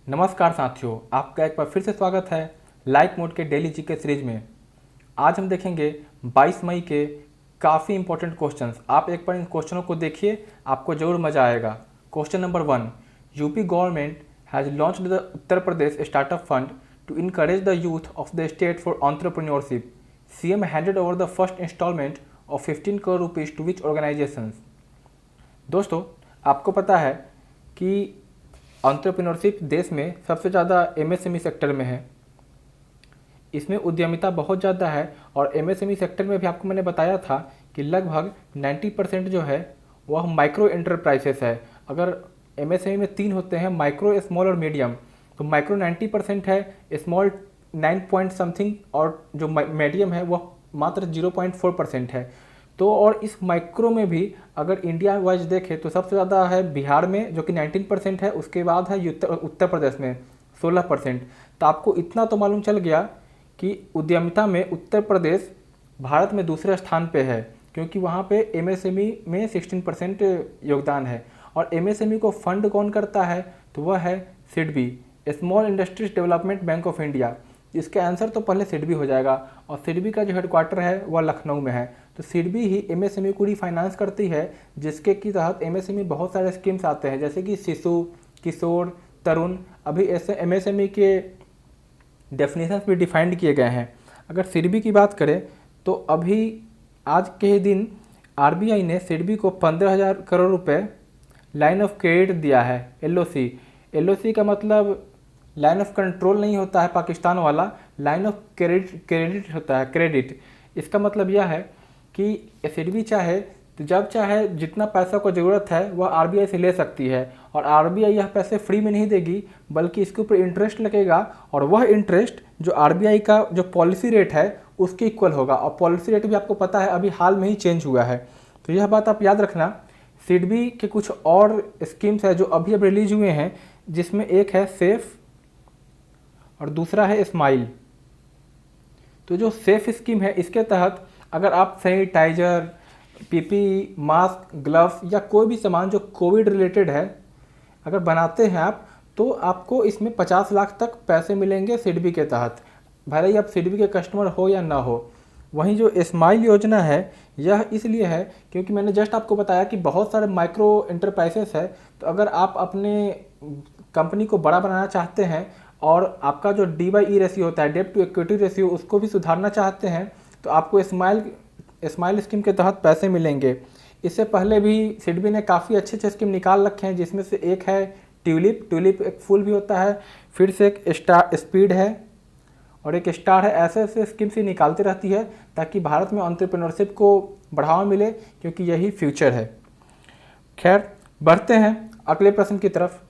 नमस्कार साथियों, आपका एक बार फिर से स्वागत है लाइक मोड के डेली जीके सीरीज में। आज हम देखेंगे 22 मई के काफ़ी इंपॉर्टेंट क्वेश्चंस। आप एक बार इन क्वेश्चनों को देखिए, आपको जरूर मज़ा आएगा। Question number 1, UP government has launched the Uttar Pradesh startup fund to encourage the youth of the state for entrepreneurship. CM handed over the first installment of 15 crore rupees to which organisations. दोस्तों, आपको पता है कि एंटरप्रेन्योरशिप देश में सबसे ज़्यादा एमएसएमई सेक्टर में है। इसमें उद्यमिता बहुत ज़्यादा है और एमएसएमई सेक्टर में भी आपको मैंने बताया था कि लगभग 90% जो है वह माइक्रो एंटरप्राइजेस है। अगर एमएसएमई में 3 होते हैं, माइक्रो, स्मॉल और मीडियम, तो माइक्रो 90% है, स्मॉल 9 पॉइंट समथिंग और जो मीडियम है वह मात्र 0.4% है। तो और इस माइक्रो में भी अगर इंडिया वाइज देखें तो सबसे ज़्यादा है बिहार में जो कि 19% है, उसके बाद है उत्तर प्रदेश में 16%। तो आपको इतना तो मालूम चल गया कि उद्यमिता में उत्तर प्रदेश भारत में दूसरे स्थान पे है, क्योंकि वहाँ पे एमएसएमई में 16% योगदान है। और एमएसएमई को फंड कौन करता है, तो वह है SIDBI, small industries development bank of India. इसका आंसर तो पहले सिडबी हो जाएगा और सिडबी का जो हेडक्वार्टर है वह लखनऊ में है। तो सिडबी ही एमएसएमई को फाइनेंस करती है, जिसके की तहत एमएसएमई बहुत सारे स्कीम्स आते हैं, जैसे कि शिशु, किशोर, तरुण। अभी ऐसे एमएसएमई के डेफिनेशंस भी डिफाइंड किए गए हैं। अगर सिडबी की बात करें तो अभी आज के ही दिन आरबीआई ने सिडबी को 15,000 करोड़ रुपए लाइन ऑफ क्रेडिट दिया है, एलओसी। एलओसी का मतलब लाइन ऑफ कंट्रोल नहीं होता है पाकिस्तान वाला, लाइन ऑफ क्रेडिट होता है, क्रेडिट। इसका मतलब यह है कि सिडबी चाहे तो जब चाहे जितना पैसा को ज़रूरत है वह आरबीआई से ले सकती है, और आरबीआई यह पैसे फ्री में नहीं देगी बल्कि इसके ऊपर इंटरेस्ट लगेगा, और वह इंटरेस्ट जो आरबीआई का जो पॉलिसी रेट है उसके इक्वल होगा। और पॉलिसी रेट भी आपको पता है अभी हाल में ही चेंज हुआ है, तो यह बात आप याद रखना। सिडबी के कुछ और स्कीम्स है जो अभी रिलीज हुए हैं, जिसमें एक है सेफ और दूसरा है स्माइल। तो जो सेफ स्कीम है, इसके तहत अगर आप सैनिटाइजर, पीपीई, मास्क, ग्लव्स या कोई भी सामान जो कोविड रिलेटेड है अगर बनाते हैं आप, तो आपको इसमें 50 लाख तक पैसे मिलेंगे सिडबी के तहत, भले ही आप सिडबी के कस्टमर हो या ना हो। वहीं जो स्माइल योजना है यह इसलिए है क्योंकि मैंने जस्ट आपको बताया कि बहुत सारे माइक्रो एंटरप्राइजेस है। तो अगर आप अपने कंपनी को बड़ा बनाना चाहते हैं और आपका जो डी/ई रेशियो होता है, डेब्ट टू इक्विटी रेशियो, उसको भी सुधारना चाहते हैं, तो आपको स्माइल स्कीम के तहत पैसे मिलेंगे। इससे पहले भी सिडबी ने काफ़ी अच्छे अच्छे स्कीम निकाल रखे हैं, जिसमें से एक है ट्यूलिप एक फूल भी होता है, फिर से एक स्पीड है और एक स्टार है। ऐसे ऐसे स्कीम्स ही निकालती रहती है ताकि भारत में एंटरप्रेन्योरशिप को बढ़ावा मिले, क्योंकि यही फ्यूचर है। खैर, बढ़ते हैं अगले प्रश्न की तरफ।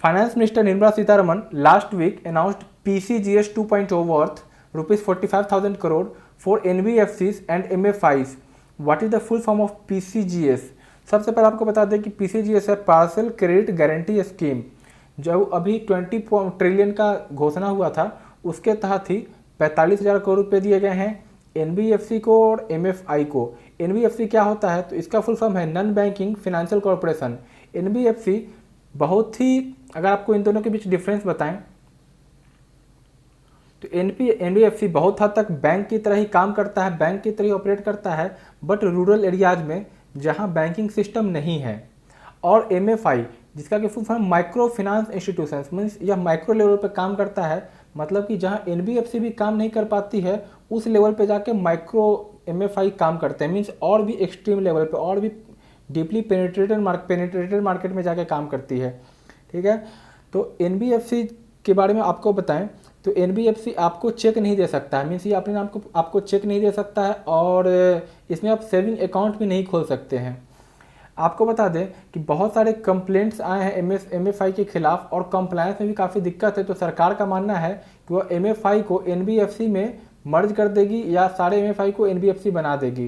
Finance minister Nirmala Sitharaman last week announced PCGS 2.0 worth ₹45,000 crore for NBFCs and MFIs. What is the full form of PCGS? सबसे पहले आपको बता दें कि PCGS है पार्सल क्रेडिट गारंटी स्कीम। जो अभी 20 ट्रिलियन का घोषणा हुआ था, उसके तहत ही 45,000 करोड़ रुपए दिए गए हैं NBFC को और MFI को। NBFC क्या होता है, तो इसका फुल फॉर्म है non banking financial corporation. NBFC बहुत ही, अगर आपको इन दोनों के बीच डिफरेंस बताएं तो NBFC बहुत हद तक बैंक की तरह ही काम करता है, बैंक की तरह ही ऑपरेट करता है, बट रूरल एरियाज में जहां बैंकिंग सिस्टम नहीं है। और MFI जिसका कि full form micro finance institutions, means यह माइक्रो लेवल पे काम करता है। मतलब कि जहां NBFC भी काम नहीं कर पाती है, उस लेवल पे जाके माइक्रो MFI काम करते हैं, मीन्स और भी एक्सट्रीम लेवल पे और भी डीपली पेनिट्रेटेड मार्केट में जाके काम करती है। ठीक है, तो NBFC के बारे में आपको बताएं तो NBFC आपको चेक नहीं दे सकता है, मीन्स ये अपने नाम को आपको चेक नहीं दे सकता है, और इसमें आप सेविंग अकाउंट भी नहीं खोल सकते हैं। आपको बता दें कि बहुत सारे कंप्लेंट्स आए हैं MFI के खिलाफ, और कंप्लायंस में भी काफ़ी दिक्कत है। तो सरकार का मानना है कि वह MFI को NBFC में मर्ज कर देगी या सारे MFI को NBFC बना देगी।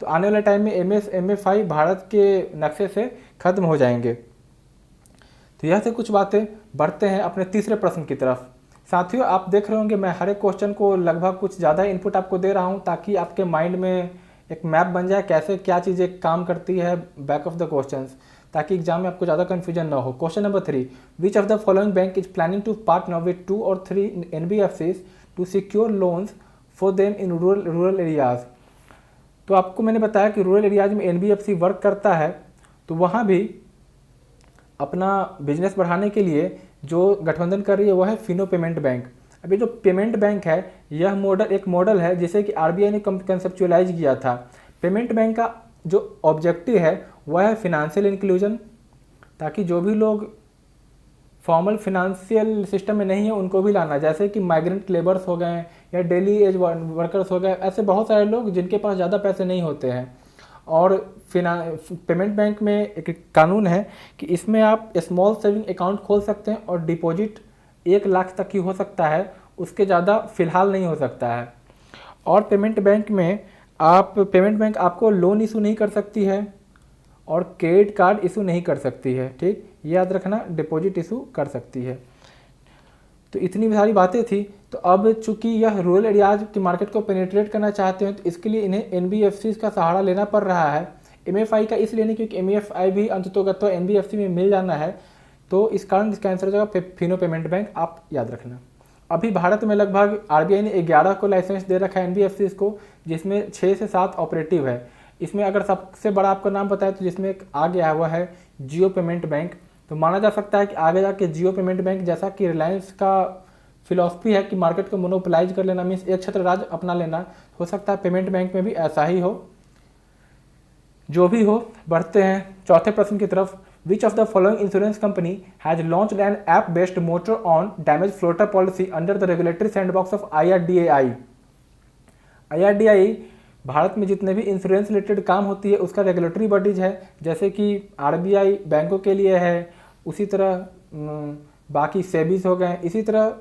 तो आने वाले टाइम में MFI भारत के नक्शे से खत्म हो जाएंगे। तो यह से कुछ बातें। बढ़ते हैं अपने तीसरे प्रश्न की तरफ। साथियों, आप देख रहे होंगे मैं हर एक क्वेश्चन को लगभग कुछ ज़्यादा इनपुट आपको दे रहा हूं, ताकि आपके माइंड में एक मैप बन जाए कैसे क्या चीज़ें काम करती है बैक ऑफ द क्वेश्चंस। ताकि एग्जाम में आपको ज़्यादा कन्फ्यूजन ना हो। Question number 3, which of the following bank is planning to partner with 2 और 3 NBFCs to secure loans for them in rural areas. तो आपको मैंने बताया कि रूरल एरियाज में NBFC वर्क करता है, तो वहाँ भी अपना बिजनेस बढ़ाने के लिए जो गठबंधन कर रही है वह है फिनो पेमेंट बैंक। अभी जो पेमेंट बैंक है यह एक मॉडल है जिसे कि RBI ने कंसेप्चुअलाइज किया था। पेमेंट बैंक का जो ऑब्जेक्टिव है वह है फिनेंशियल इंक्लूजन, ताकि जो भी लोग फॉर्मल फिनेंशियल सिस्टम में नहीं है उनको भी लाना, जैसे कि माइग्रेंट लेबर्स हो गए या डेली एज वर्कर्स हो गए, ऐसे बहुत सारे लोग जिनके पास ज़्यादा पैसे नहीं होते हैं। और पेमेंट बैंक में एक कानून है कि इसमें आप स्मॉल सेविंग अकाउंट खोल सकते हैं और डिपॉजिट 1 लाख तक की हो सकता है, उसके ज़्यादा फ़िलहाल नहीं हो सकता है। और पेमेंट बैंक आपको लोन इशू नहीं कर सकती है और क्रेडिट कार्ड इशू नहीं कर सकती है, ठीक, ये याद रखना, डिपॉजिट इशू कर सकती है। तो इतनी सारी बातें थी। तो अब चूंकि यह रूरल एरियाज की मार्केट को पेनिट्रेट करना चाहते हैं तो इसके लिए इन्हें NBFCs का सहारा लेना पड़ रहा है। MFI का इसलिए नहीं क्योंकि MFI भी अंततोगत्वा NBFC में मिल जाना है, तो इस कारण इसका आंसर हो जाएगा फिनो पेमेंट बैंक, आप याद रखना। अभी भारत में लगभग RBI ने 11 को लाइसेंस दे रखा है NBFCs को, जिसमें 6 से 7 ऑपरेटिव है। इसमें अगर सबसे बड़ा आपको नाम पता है तो जिसमें एक आ गया है वह है जियो पेमेंट बैंक। तो माना जा सकता है कि आगे जाके जियो पेमेंट बैंक, जैसा कि रिलायंस का फिलॉसफी है कि मार्केट को मोनोपोलाइज कर लेना, मीन्स एक छत्र राज अपना लेना, हो सकता है पेमेंट बैंक में भी ऐसा ही हो। जो भी हो, बढ़ते हैं चौथे प्रश्न की तरफ। Which of the following insurance company has launched N app based motor on damage floater policy under the regulatory sandbox of IRDAI। IRDAI Bharat में जितने भी इंश्योरेंस रिलेटेड काम होती है उसका रेगुलेटरी बॉडीज है, जैसे कि RBI बैंकों के लिए है, उसी तरह बाकी सेबीज हो गए, इसी तरह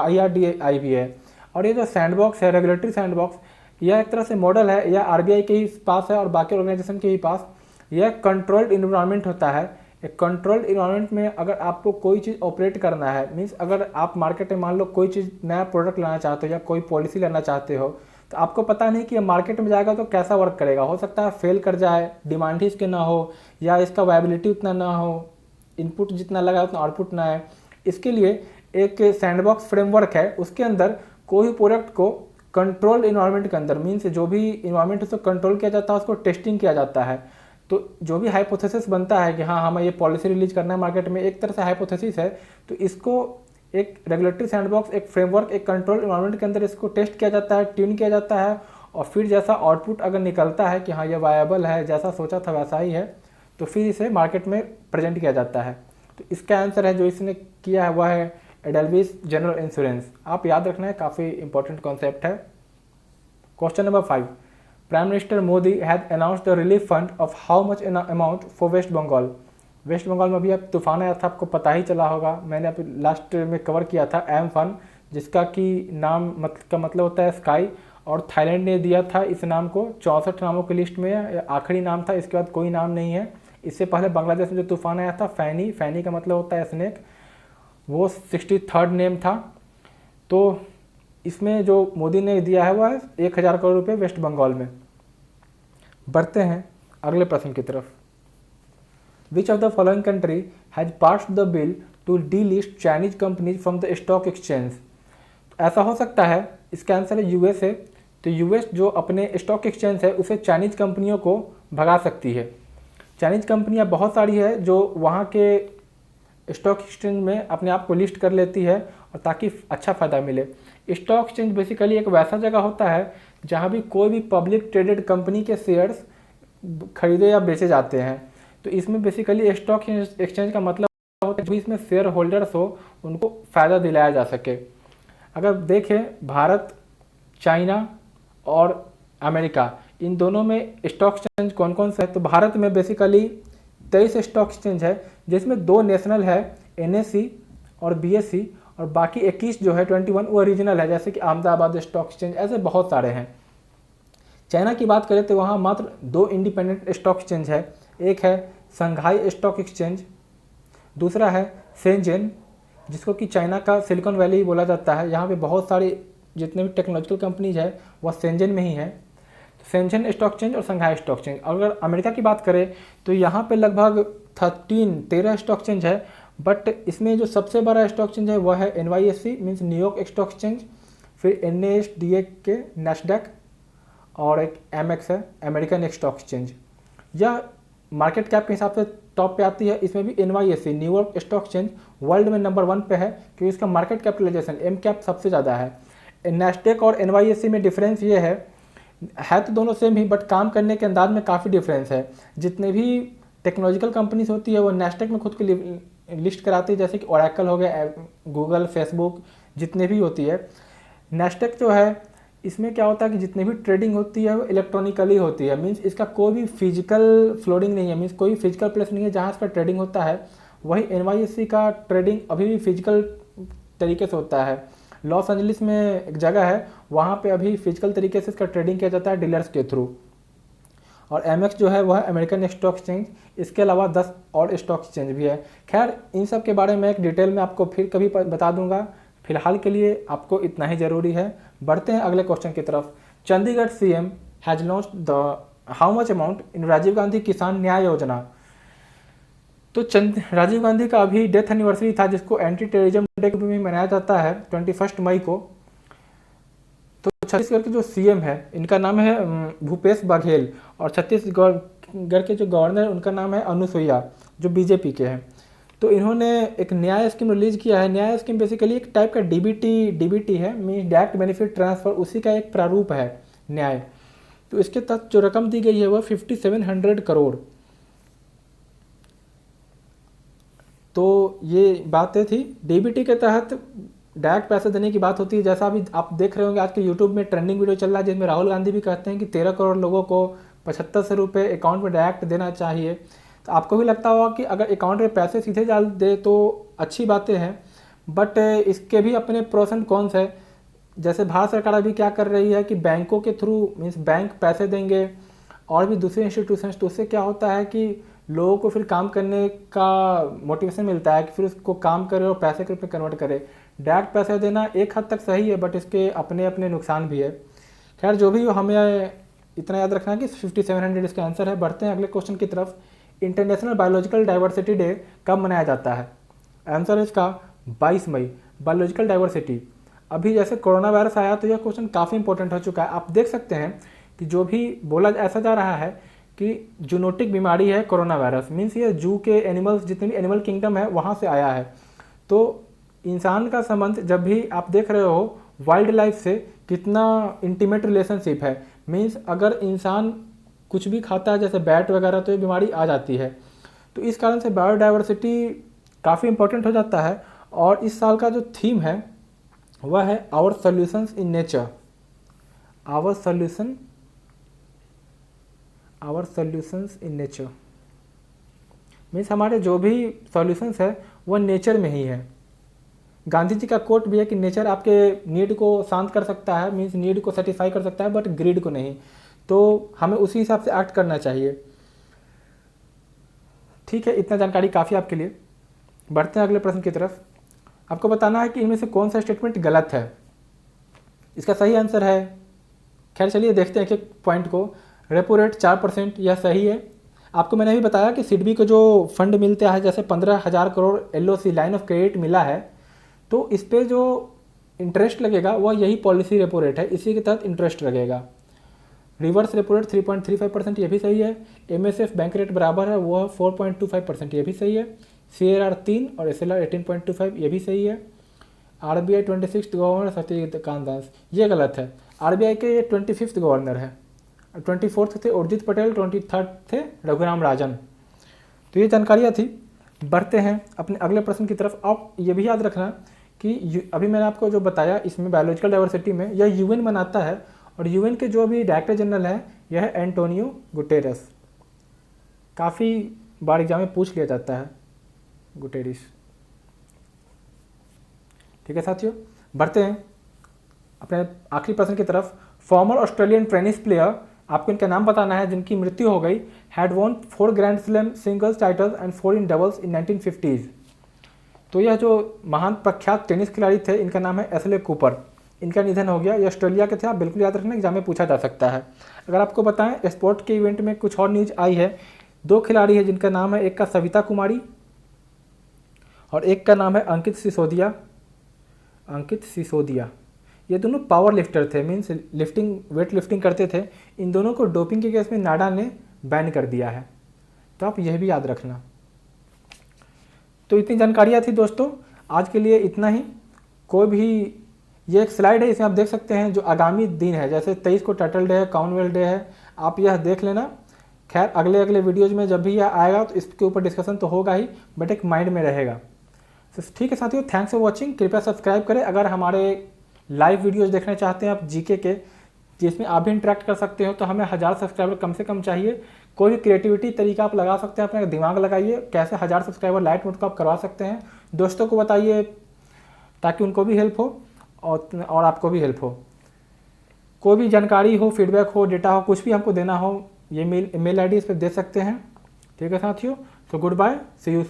IRDAI भी है। और ये जो सैंडबॉक्स है, रेगुलेटरी सैंडबॉक्स, यह एक तरह से मॉडल है, यह RBI के ही पास है और बाकी ऑर्गेनाइजेशन के ही पास। यह कंट्रोल्ड इन्वायरमेंट होता है। एक कंट्रोल्ड इन्वायरमेंट में अगर आपको कोई चीज़ ऑपरेट करना है, मीन्स अगर आप मार्केट में मान लो कोई चीज़ नया प्रोडक्ट लाना चाहते हो या कोई पॉलिसी लाना चाहते हो, तो आपको पता नहीं कि ये मार्केट में जाएगा तो कैसा वर्क करेगा, हो सकता है फेल कर जाए, डिमांड ही इसके ना हो या इसका वायबिलिटी उतना ना हो, इनपुट जितना लगा उतना आउटपुट ना है। इसके लिए एक सैंडबॉक्स फ्रेमवर्क है, उसके अंदर कोई प्रोडक्ट को कंट्रोल्ड इन्वायरमेंट के अंदर, मीन्स जो भी इन्वायरमेंट उसको कंट्रोल किया जाता है उसको टेस्टिंग किया जाता है। तो जो भी हाइपोथेसिस बनता है कि हाँ हमें ये पॉलिसी रिलीज करना है मार्केट में, एक तरह से हाइपोथेसिस है, तो इसको एक रेगुलेटरी सैंडबॉक्स, एक फ्रेमवर्क, एक कंट्रोल इन्वायरमेंट के अंदर इसको टेस्ट किया जाता है, ट्यून किया जाता है, और फिर जैसा आउटपुट अगर निकलता है कि हाँ ये वायबल है, जैसा सोचा था वैसा ही है, तो फिर इसे मार्केट में प्रेजेंट किया जाता है। तो इसका आंसर है जो इसने किया है वह है एडेल्विस जनरल इंश्योरेंस। आप याद रखना है, काफ़ी इंपॉर्टेंट कॉन्सेप्ट है। Question number 5, prime minister Modi has announced the relief fund of how much amount for West Bengal. West Bengal में अभी अब तूफान आया था, आपको पता ही चला होगा, मैंने अभी लास्ट में कवर किया था एम फंड, जिसका कि नाम का मतलब होता है स्काई, और थाईलैंड ने दिया था इस नाम को 64 नामों की लिस्ट में, आखिरी नाम था, इसके बाद कोई नाम नहीं है। इससे पहले बांग्लादेश में जो तूफान आया था फैनी, फैनी का मतलब होता है स्नेक, वो 63rd नेम था। तो इसमें जो मोदी ने दिया है वह है 1000 करोड़ रुपये वेस्ट बंगाल में। बढ़ते हैं अगले प्रश्न की तरफ। Which of the following country has passed the bill to delist Chinese companies from the stock exchange. ऐसा हो सकता है, इसका आंसर है यूएस है। तो यूएस जो अपने स्टॉक एक्सचेंज है उसे चाइनीज कंपनियों को भगा सकती है। चाइनीज कंपनियां बहुत सारी है जो वहाँ के स्टॉक एक्सचेंज में अपने आप को लिस्ट कर लेती है और ताकि अच्छा फ़ायदा मिले। स्टॉक एक्सचेंज बेसिकली एक वैसा जगह होता है जहाँ भी कोई भी पब्लिक ट्रेडेड कंपनी के शेयर्स खरीदे या बेचे जाते हैं। तो इसमें बेसिकली स्टॉक एक्सचेंज का मतलब होता है जो इसमें शेयर होल्डर्स हो उनको फ़ायदा दिलाया जा सके। अगर देखें भारत, चाइना और अमेरिका, इन दोनों में स्टॉक एक्सचेंज कौन कौन सा है, तो भारत में बेसिकली 23 स्टॉक एक्सचेंज है, जिसमें 2 नेशनल है NSE और BSE, और बाकी 21 जो है 21 वो रीजनल है, जैसे कि अहमदाबाद स्टॉक एक्सचेंज, ऐसे बहुत सारे हैं। चाइना की बात करें तो वहाँ मात्र 2 इंडिपेंडेंट स्टॉक एक्सचेंज है, एक है संघाई स्टॉक एक्सचेंज, दूसरा है शेंजन, जिसको कि चाइना का सिलिकॉन वैली ही बोला जाता है। यहाँ पे बहुत सारी जितने भी टेक्नोलॉजिकल कंपनीज है वह शेंजन में ही है। शेंजन स्टॉक एक्सचेंज और संघाई स्टॉक एक्सचेंज। अगर अमेरिका की बात करें तो यहाँ पे लगभग 13 स्टॉक एक्सचेंज है, बट इसमें जो सबसे बड़ा स्टॉक एक्सचेंज है वह है NYSE means New York stock exchange, फिर NASDAQ के नैस्डैक, और एक MX है अमेरिकन स्टॉक एक्सचेंज। यह मार्केट कैप के हिसाब से टॉप पे आती है। इसमें भी NYSE New York stock exchange world में नंबर 1 पे है क्योंकि इसका मार्केट कैपिटलाइजेशन MCAP सबसे ज़्यादा है। नैस्डैक और NYSE में डिफरेंस ये है तो दोनों सेम ही, बट काम करने के अंदाज में काफ़ी डिफरेंस है। जितने भी टेक्नोलॉजिकल कंपनीज होती है वो नैस्डैक में खुद की लिस्ट कराती है, जैसे कि ओरेकल हो गया, गूगल, फेसबुक, जितने भी होती है। नैस्डैक जो है इसमें क्या होता है कि जितनी भी ट्रेडिंग होती है वो इलेक्ट्रॉनिकली होती है, मींस इसका कोई भी फिजिकल फ्लोरिंग नहीं है, मींस कोई फिजिकल प्लेस नहीं है जहाँ इसका ट्रेडिंग होता है। वही NYSE का ट्रेडिंग अभी भी फिजिकल तरीके से होता है। लॉस एंजलिस में एक जगह है, वहाँ पे अभी फिजिकल तरीके से इसका ट्रेडिंग किया जाता है डीलर्स के थ्रू। और MX जो है वह अमेरिकन स्टॉक एक्सचेंज, इसके अलावा 10 और स्टॉक एक्सचेंज भी है। खैर इन सब के बारे में एक डिटेल में आपको फिर कभी बता दूंगा, फिलहाल के लिए आपको इतना ही ज़रूरी है। बढ़ते हैं अगले क्वेश्चन की तरफ। Chandigarh CM has launch the how much amount in Rajiv Gandhi Kisan Nyay योजना। तो राजीव गांधी का अभी डेथ एनिवर्सरी था जिसको एंटी टेररिज्म डे के रूप में मनाया जाता है 21 मई को। तो छत्तीसगढ़ के जो CM है इनका नाम है भूपेश बघेल, और छत्तीसगढ़ के जो गवर्नर उनका नाम है अनुसुईया जो BJP के हैं। तो इन्होंने एक न्याय स्कीम रिलीज किया है। न्याय स्कीम बेसिकली एक टाइप का DBT है, मीन डायरेक्ट बेनिफिट ट्रांसफर, उसी का एक प्रारूप है न्याय। तो इसके तहत जो रकम दी गई है वह 5700 करोड़। तो ये बातें थी। DBT के तहत डायरेक्ट पैसे देने की बात होती है, जैसा अभी आप देख रहे होंगे आज के यूट्यूब में ट्रेंडिंग वीडियो चल रहा है जिसमें राहुल गांधी भी कहते हैं कि 13 करोड़ लोगों को 7500 रुपये अकाउंट में डायरेक्ट देना चाहिए। तो आपको भी लगता होगा कि अगर अकाउंट में पैसे सीधे डाल दे तो अच्छी बातें हैं, बट इसके भी अपने प्रोस एंड कॉन्स है। जैसे भारत सरकार अभी क्या कर रही है कि बैंकों के थ्रू मीन्स बैंक पैसे देंगे और भी दूसरे इंस्टीट्यूशंस, तो उससे क्या होता है कि लोगों को फिर काम करने का मोटिवेशन मिलता है कि फिर उसको काम करे और पैसे के रूप में कन्वर्ट करे। डायरेक्ट पैसे देना एक हद तक सही है, बट इसके अपने अपने नुकसान भी है। खैर जो भी हो, हमें इतना याद रखना है कि 5700 इसका आंसर है। बढ़ते हैं अगले क्वेश्चन की तरफ। इंटरनेशनल बायोलॉजिकल डाइवर्सिटी डे कब मनाया जाता है? आंसर है इसका 22 मई। बायोलॉजिकल डाइवर्सिटी, अभी जैसे कोरोना वायरस आया तो यह क्वेश्चन काफ़ी इंपॉर्टेंट हो चुका है। आप देख सकते हैं कि जो भी बोला ऐसा जा रहा है कि जूनोटिक बीमारी है कोरोना वायरस, मीन्स ये जू के एनिमल्स, जितने भी एनिमल किंगडम है वहाँ से आया है। तो इंसान का संबंध जब भी आप देख रहे हो वाइल्ड लाइफ से कितना इंटीमेट रिलेशनशिप है, मीन्स अगर इंसान कुछ भी खाता है जैसे बैट वगैरह तो ये बीमारी आ जाती है। तो इस कारण से बायोडाइवर्सिटी काफ़ी इंपॉर्टेंट हो जाता है। और इस साल का जो थीम है वह है our solutions in nature. Our solutions in nature means हमारे जो भी सॉल्यूशंस है वह नेचर में ही है। गांधी जी का कोट भी है कि नेचर आपके नीड को शांत कर सकता है, मीन्स नीड को सेटिस्फाई कर सकता है बट ग्रीड को नहीं। तो हमें उसी हिसाब से एक्ट करना चाहिए। ठीक है, इतना जानकारी काफ़ी आपके लिए। बढ़ते हैं अगले प्रश्न की तरफ। आपको बताना है कि इनमें से कौन सा स्टेटमेंट गलत है। इसका सही आंसर है, खैर चलिए देखते हैं एक पॉइंट को। रेपो रेट 4%, यह सही है। आपको मैंने भी बताया कि सिडबी को जो फंड मिलता है जैसे 15,000 crore LOC line of credit मिला है, तो इस पर जो इंटरेस्ट लगेगा वह यही पॉलिसी रेपो रेट है, इसी के तहत इंटरेस्ट लगेगा। रिवर्स रेपो रेट 3.35%, ये भी सही है। MSF बैंक रेट बराबर है, वह 4.25%, ये भी सही है। CRR 3 और SLR 18.25, ये भी सही है। RBI 26th governor Shaktikanta Das, ये गलत है। RBI के 25th गवर्नर है, 24th थे उर्जित पटेल, 23rd थे रघुराम राजन। तो ये जानकारियाँ थी। बढ़ते हैं अपने अगले प्रश्न की तरफ। आप ये भी याद रखना कि अभी मैंने आपको जो बताया इसमें बायोलॉजिकल डाइवर्सिटी में यह UN मनाता है, और UN के जो अभी डायरेक्टर जनरल है यह है एंटोनियो गुटेरेस। काफ़ी बार एग्जाम में पूछ लिया जाता है गुटेरेस। ठीक है साथियों, बढ़ते हैं अपने आखिरी प्रश्न की तरफ। फॉर्मर ऑस्ट्रेलियन टेनिस प्लेयर, आपको इनका नाम बताना है, जिनकी मृत्यु हो गई, had won 4 grand slam singles titles and 4 in doubles in 1950s। तो यह जो महान प्रख्यात टेनिस खिलाड़ी थे इनका नाम है एशले कूपर। इनका निधन हो गया। ये ऑस्ट्रेलिया के थे, आप बिल्कुल याद रखना, एग्जाम में पूछा जा सकता है। अगर आपको बताएं स्पोर्ट के इवेंट में कुछ और न्यूज आई है 2 खिलाड़ी हैं जिनका नाम है, एक का सविता कुमारी और एक का नाम है अंकित सिसोदिया। अंकित सिसोदिया, ये दोनों पावर लिफ्टर थे, मीन्स लिफ्टिंग, वेट लिफ्टिंग करते थे। इन दोनों को डोपिंग के केस में नाडा ने बैन कर दिया है, तो आप यह भी याद रखना। तो इतनी जानकारियाँ थी दोस्तों, आज के लिए इतना ही। कोई भी, ये एक स्लाइड है, इसमें आप देख सकते हैं जो आगामी दिन है, जैसे 23 को टर्टल डे है, कॉमनवेल्थ डे है, आप यह देख लेना। खैर अगले वीडियोज़ में जब भी यह आएगा तो इसके ऊपर डिस्कशन तो होगा ही, बट एक माइंड में रहेगा। तो ठीक है साथियों, थैंक्स फॉर वॉचिंग। कृपया सब्सक्राइब करें। अगर हमारे लाइव वीडियोज़ देखना चाहते हैं आप जीके के, जिसमें आप भी इंटरेक्ट कर सकते हो, तो हमें 1000 सब्सक्राइबर कम से कम चाहिए। कोई भी क्रिएटिविटी तरीका आप लगा सकते हैं, अपना दिमाग लगाइए, कैसे 1000 सब्सक्राइबर लाइट मोड को आप करवा सकते हैं। दोस्तों को बताइए ताकि उनको भी हेल्प हो और आपको भी हेल्प हो। कोई भी जानकारी हो, फीडबैक हो, डेटा हो, कुछ भी हमको देना हो, ये मेल आईडी इस पर दे सकते हैं। ठीक है साथियों, so good bye, see you.